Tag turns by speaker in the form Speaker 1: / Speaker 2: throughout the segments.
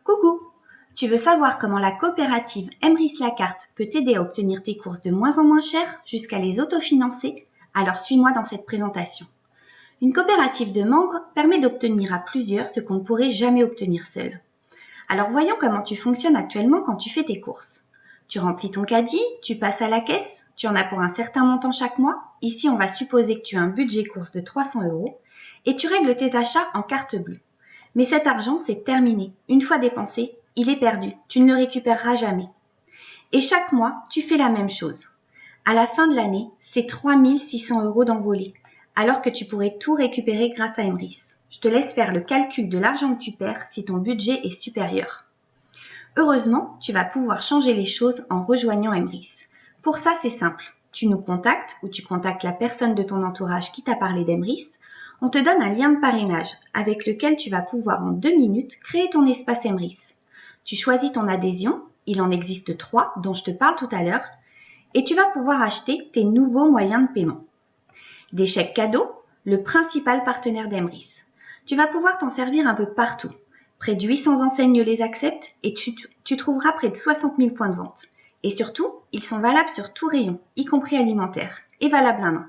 Speaker 1: Coucou! Tu veux savoir comment la coopérative Emrys Lacarte peut t'aider à obtenir tes courses de moins en moins chères jusqu'à les autofinancer? Alors suis-moi dans cette présentation. Une coopérative de membres permet d'obtenir à plusieurs ce qu'on ne pourrait jamais obtenir seul. Alors voyons comment tu fonctionnes actuellement quand tu fais tes courses. Tu remplis ton caddie, tu passes à la caisse, tu en as pour un certain montant chaque mois. Ici, on va supposer que tu as un budget course de 300 € et tu règles tes achats en carte bleue. Mais cet argent, c'est terminé. Une fois dépensé, il est perdu. Tu ne le récupéreras jamais. Et chaque mois, tu fais la même chose. À la fin de l'année, c'est 3 600 € d'envolée, alors que tu pourrais tout récupérer grâce à Emrys. Je te laisse faire le calcul de l'argent que tu perds si ton budget est supérieur. Heureusement, tu vas pouvoir changer les choses en rejoignant Emrys. Pour ça, c'est simple. Tu nous contactes ou tu contactes la personne de ton entourage qui t'a parlé d'Emrys. On te donne un lien de parrainage avec lequel tu vas pouvoir en 2 minutes créer ton espace Emrys. Tu choisis ton adhésion, il en existe 3 dont je te parle tout à l'heure, et tu vas pouvoir acheter tes nouveaux moyens de paiement. Des chèques cadeaux, le principal partenaire d'Emrys. Tu vas pouvoir t'en servir un peu partout. Près de 800 enseignes les acceptent et tu trouveras près de 60 000 points de vente. Et surtout, ils sont valables sur tout rayon, y compris alimentaire, et valables 1 an.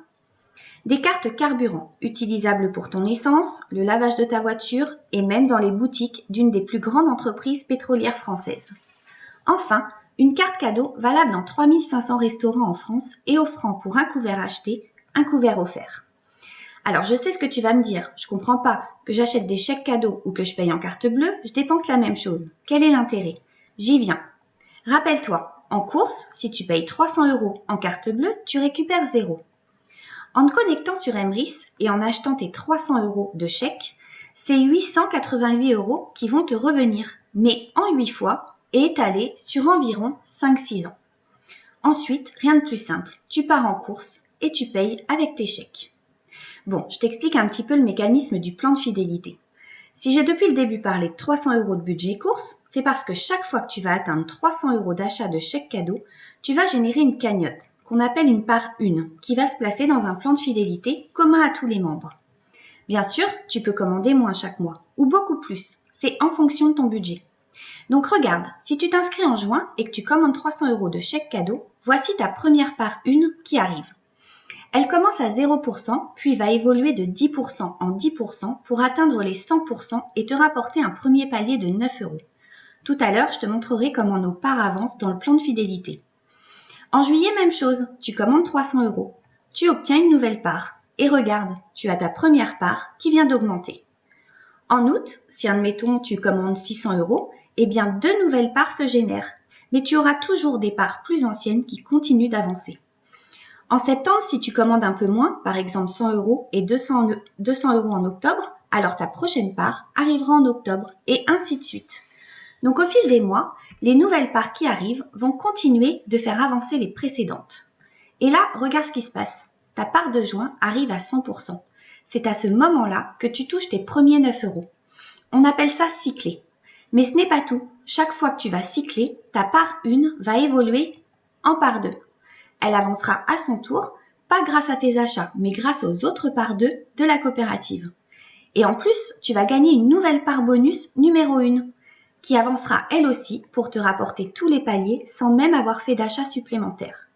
Speaker 1: Des cartes carburant, utilisables pour ton essence, le lavage de ta voiture et même dans les boutiques d'une des plus grandes entreprises pétrolières françaises. Enfin, une carte cadeau valable dans 3500 restaurants en France et offrant pour un couvert acheté, un couvert offert. Alors je sais ce que tu vas me dire, je comprends pas, que j'achète des chèques cadeaux ou que je paye en carte bleue, je dépense la même chose. Quel est l'intérêt? J'y viens. Rappelle-toi, en course, si tu payes 300 € en carte bleue, tu récupères 0. En te connectant sur Emrys et en achetant tes 300 € de chèques, c'est 888 € qui vont te revenir, mais en 8 fois et étalés sur environ 5-6 ans. Ensuite, rien de plus simple, tu pars en course et tu payes avec tes chèques. Bon, je t'explique un petit peu le mécanisme du plan de fidélité. Si j'ai depuis le début parlé de 300 € de budget course, c'est parce que chaque fois que tu vas atteindre 300 € d'achat de chèques cadeaux, tu vas générer une cagnotte, qu'on appelle une part 1, qui va se placer dans un plan de fidélité commun à tous les membres. Bien sûr, tu peux commander moins chaque mois, ou beaucoup plus, c'est en fonction de ton budget. Donc regarde, si tu t'inscris en juin et que tu commandes 300 € de chèques cadeaux, voici ta première part 1 qui arrive. Elle commence à 0%, puis va évoluer de 10% en 10% pour atteindre les 100% et te rapporter un premier palier de 9 €. Tout à l'heure, je te montrerai comment nos parts avancent dans le plan de fidélité. En juillet, même chose, tu commandes 300 €. Tu obtiens une nouvelle part. Et regarde, tu as ta première part qui vient d'augmenter. En août, si admettons tu commandes 600 €, eh bien 2 nouvelles parts se génèrent. Mais tu auras toujours des parts plus anciennes qui continuent d'avancer. En septembre, si tu commandes un peu moins, par exemple 100 € et 200 € en octobre, alors ta prochaine part arrivera en octobre et ainsi de suite. Donc au fil des mois, les nouvelles parts qui arrivent vont continuer de faire avancer les précédentes. Et là, regarde ce qui se passe. Ta part de juin arrive à 100%. C'est à ce moment-là que tu touches tes premiers 9 €. On appelle ça cycler. Mais ce n'est pas tout. Chaque fois que tu vas cycler, ta part 1 va évoluer en part 2. Elle avancera à son tour, pas grâce à tes achats, mais grâce aux autres parts 2 de la coopérative. Et en plus, tu vas gagner une nouvelle part bonus numéro 1, qui avancera elle aussi pour te rapporter tous les paliers sans même avoir fait d'achat supplémentaire.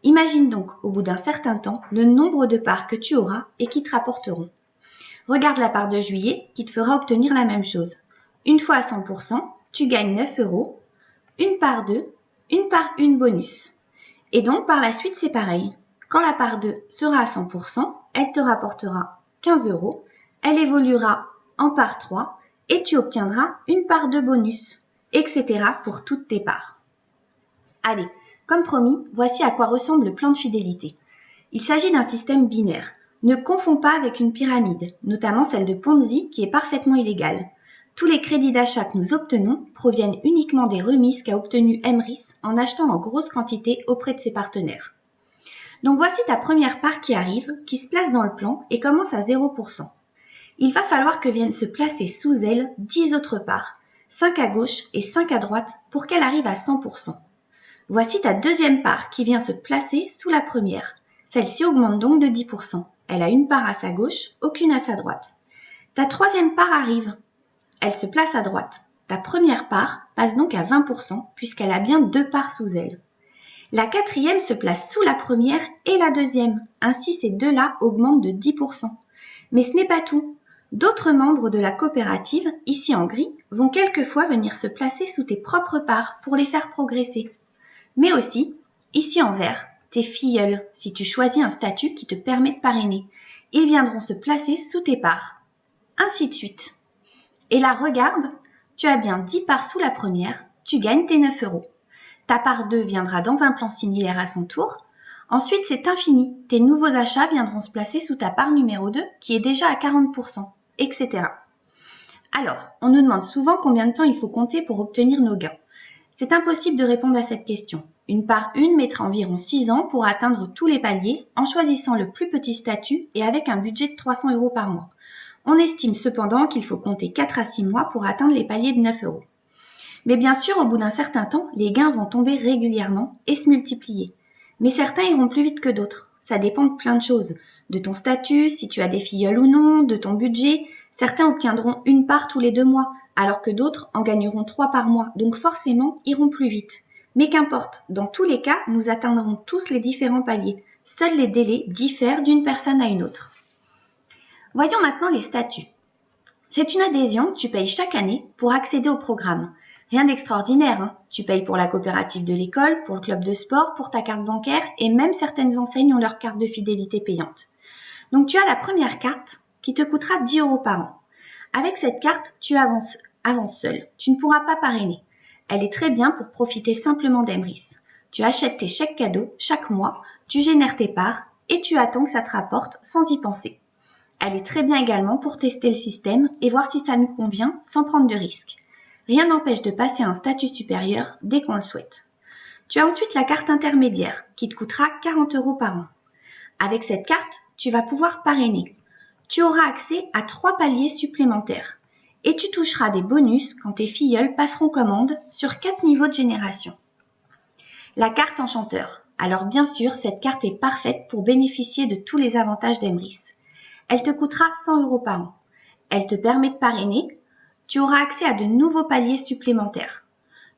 Speaker 1: Imagine donc, au bout d'un certain temps, le nombre de parts que tu auras et qui te rapporteront. Regarde la part de juillet qui te fera obtenir la même chose. Une fois à 100%, tu gagnes 9 €, une part 2, une part 1 bonus. Et donc, par la suite, c'est pareil. Quand la part 2 sera à 100%, elle te rapportera 15 €, elle évoluera en part 3 et tu obtiendras une part 2 bonus, etc. pour toutes tes parts. Allez, comme promis, voici à quoi ressemble le plan de fidélité. Il s'agit d'un système binaire. Ne confonds pas avec une pyramide, notamment celle de Ponzi qui est parfaitement illégale. Tous les crédits d'achat que nous obtenons proviennent uniquement des remises qu'a obtenues Emrys en achetant en grosse quantité auprès de ses partenaires. Donc voici ta première part qui arrive, qui se place dans le plan et commence à 0%. Il va falloir que viennent se placer sous elle 10 autres parts, 5 à gauche et 5 à droite pour qu'elle arrive à 100%. Voici ta deuxième part qui vient se placer sous la première. Celle-ci augmente donc de 10%. Elle a une part à sa gauche, aucune à sa droite. Ta troisième part arrive. Elle se place à droite. Ta première part passe donc à 20% puisqu'elle a bien 2 parts sous elle. La quatrième se place sous la première et la deuxième. Ainsi, ces deux-là augmentent de 10%. Mais ce n'est pas tout. D'autres membres de la coopérative, ici en gris, vont quelquefois venir se placer sous tes propres parts pour les faire progresser. Mais aussi, ici en vert, tes filleuls, si tu choisis un statut qui te permet de parrainer. Ils viendront se placer sous tes parts. Ainsi de suite. Et là, regarde, tu as bien 10 parts sous la première, tu gagnes tes 9 euros. Ta part 2 viendra dans un plan similaire à son tour. Ensuite, c'est infini. Tes nouveaux achats viendront se placer sous ta part numéro 2 qui est déjà à 40%, etc. Alors, on nous demande souvent combien de temps il faut compter pour obtenir nos gains. C'est impossible de répondre à cette question. Une part 1 mettra environ 6 ans pour atteindre tous les paliers en choisissant le plus petit statut et avec un budget de 300 euros par mois. On estime cependant qu'il faut compter 4 à 6 mois pour atteindre les paliers de 9 euros. Mais bien sûr, au bout d'un certain temps, les gains vont tomber régulièrement et se multiplier. Mais certains iront plus vite que d'autres. Ça dépend de plein de choses. De ton statut, si tu as des filleuls ou non, de ton budget. Certains obtiendront une part tous les 2 mois, alors que d'autres en gagneront 3 par mois. Donc forcément, iront plus vite. Mais qu'importe, dans tous les cas, nous atteindrons tous les différents paliers. Seuls les délais diffèrent d'une personne à une autre. Voyons maintenant les statuts. C'est une adhésion que tu payes chaque année pour accéder au programme. Rien d'extraordinaire, hein. Tu payes pour la coopérative de l'école, pour le club de sport, pour ta carte bancaire et même certaines enseignes ont leur carte de fidélité payante. Donc tu as la première carte qui te coûtera 10 euros par an. Avec cette carte, tu avances seul. Tu ne pourras pas parrainer. Elle est très bien pour profiter simplement d'Emrys. Tu achètes tes chèques cadeaux chaque mois, tu génères tes parts et tu attends que ça te rapporte sans y penser. Elle est très bien également pour tester le système et voir si ça nous convient sans prendre de risques. Rien n'empêche de passer à un statut supérieur dès qu'on le souhaite. Tu as ensuite la carte intermédiaire qui te coûtera 40 euros par an. Avec cette carte, tu vas pouvoir parrainer. Tu auras accès à 3 paliers supplémentaires et tu toucheras des bonus quand tes filleuls passeront commande sur 4 niveaux de génération. La carte enchanteur. Alors bien sûr, cette carte est parfaite pour bénéficier de tous les avantages d'Emrys. Elle te coûtera 100 euros par an. Elle te permet de parrainer. Tu auras accès à de nouveaux paliers supplémentaires.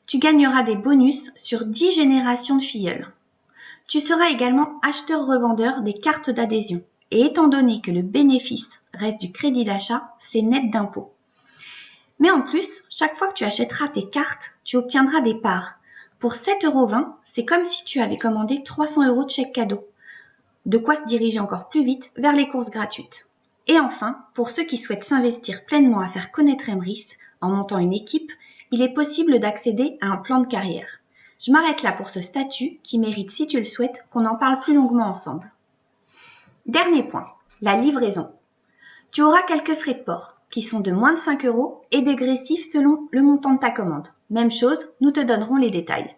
Speaker 1: Tu gagneras des bonus sur 10 générations de filleuls. Tu seras également acheteur-revendeur des cartes d'adhésion. Et étant donné que le bénéfice reste du crédit d'achat, c'est net d'impôt. Mais en plus, chaque fois que tu achèteras tes cartes, tu obtiendras des parts. Pour 7,20 €, c'est comme si tu avais commandé 300 euros de chèque cadeau. De quoi se diriger encore plus vite vers les courses gratuites. Et enfin, pour ceux qui souhaitent s'investir pleinement à faire connaître Emrys en montant une équipe, il est possible d'accéder à un plan de carrière. Je m'arrête là pour ce statut qui mérite, si tu le souhaites, qu'on en parle plus longuement ensemble. Dernier point, la livraison. Tu auras quelques frais de port qui sont de moins de 5 € et dégressifs selon le montant de ta commande. Même chose, nous te donnerons les détails.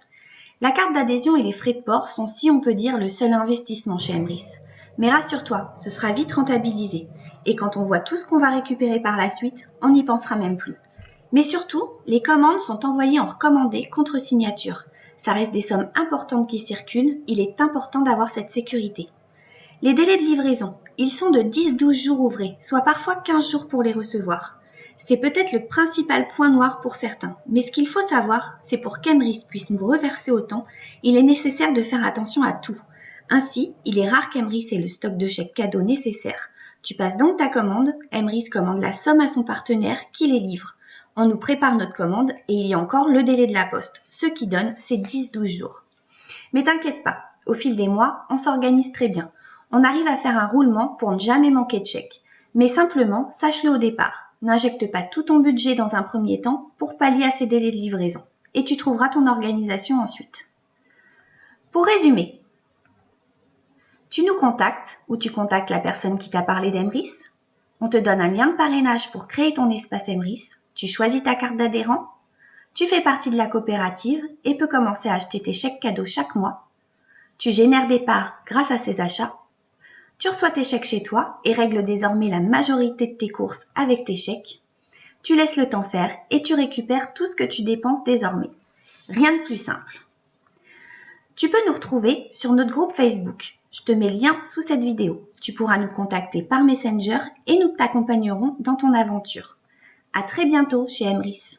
Speaker 1: La carte d'adhésion et les frais de port sont, si on peut dire, le seul investissement chez Emrys. Mais rassure-toi, ce sera vite rentabilisé. Et quand on voit tout ce qu'on va récupérer par la suite, on n'y pensera même plus. Mais surtout, les commandes sont envoyées en recommandé contre signature. Ça reste des sommes importantes qui circulent, il est important d'avoir cette sécurité. Les délais de livraison, ils sont de 10-12 jours ouvrés, soit parfois 15 jours pour les recevoir. C'est peut-être le principal point noir pour certains, mais ce qu'il faut savoir, c'est pour qu'Emrys puisse nous reverser autant, il est nécessaire de faire attention à tout. Ainsi, il est rare qu'Emrys ait le stock de chèques cadeaux nécessaire. Tu passes donc ta commande, Emrys commande la somme à son partenaire qui les livre. On nous prépare notre commande et il y a encore le délai de la poste, ce qui donne ces 10-12 jours. Mais t'inquiète pas, au fil des mois, on s'organise très bien. On arrive à faire un roulement pour ne jamais manquer de chèques. Mais simplement, sache-le au départ, n'injecte pas tout ton budget dans un premier temps pour pallier à ces délais de livraison. Et tu trouveras ton organisation ensuite. Pour résumer, tu nous contactes ou tu contactes la personne qui t'a parlé d'Emrys. On te donne un lien de parrainage pour créer ton espace Emrys. Tu choisis ta carte d'adhérent. Tu fais partie de la coopérative et peux commencer à acheter tes chèques cadeaux chaque mois. Tu génères des parts grâce à ces achats. Tu reçois tes chèques chez toi et règles désormais la majorité de tes courses avec tes chèques. Tu laisses le temps faire et tu récupères tout ce que tu dépenses désormais. Rien de plus simple. Tu peux nous retrouver sur notre groupe Facebook. Je te mets le lien sous cette vidéo. Tu pourras nous contacter par Messenger et nous t'accompagnerons dans ton aventure. À très bientôt chez Emrys.